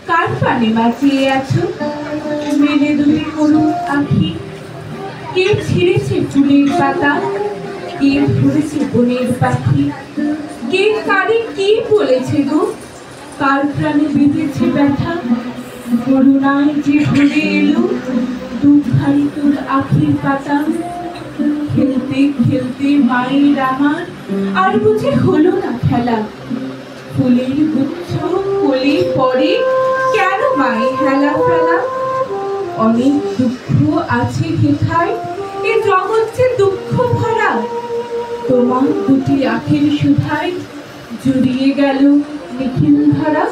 কার পানে বাঁচিয়ে আছো মেলে দুটি করুণ আঁখি? কে ছিঁড়েছে ফুলের পাতা, কে ধরেছে বনের পাখি? কে কারে কি বলেছে গো, কার প্রাণে বেঁধেছে ব্যথা? করুণায় যে ভরে এলো দুধারি তোর আখির পাতা। খেলতে খেলতে মায়ের আমার আর বুঝে হলো না খেলা। ফুলের গুচ্ছ কোলে পড়ে কেন মায়ে হেলা ফেলা? অনেক দুঃখ আছে হেথায়, এ জগৎ যে দুঃখ ভরা। তোমার দুটি আঁখের সুধায় জুড়িয়ে গেল নিখিল ধরা।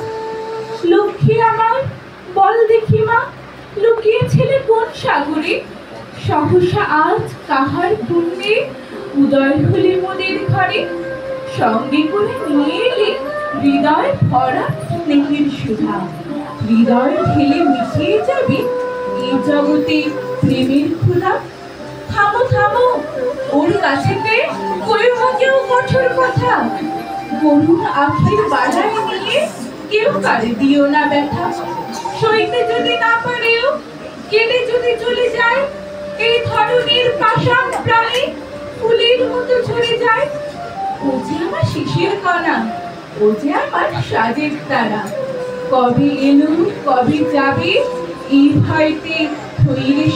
লক্ষ্মী আমার বল দেখি মা, লুকিয়েছিলে কোন সাগরে? সহসা আজ কাহার পুণ্যে উদয় হলে মোদের ঘরে? সঙ্গে করে নিয়ে এলে হৃদয় ভরা স্নেহের সুধা। হৃদয় ঢেলে মিশিয়ে যাবে এই জগতে প্রেমের ক্ষুধা। থামো থামো, ওর কাছেতে কইও না কেউ কঠোর কথা। করুণ আখির বাড়ায় নিয়ে কেউ কারে দিও না ব্যথা। সইতে যদি না পারেও কেটে যদি চলে যায়, এই ধরনের পাষাণ প্রাণে ফুলের মতো ঝরে যায়। ও যে আমার শিশির কণা, ও যে আমার সাজের তারা। কবে এলো কবে যাবে এই ভয়তে থইরে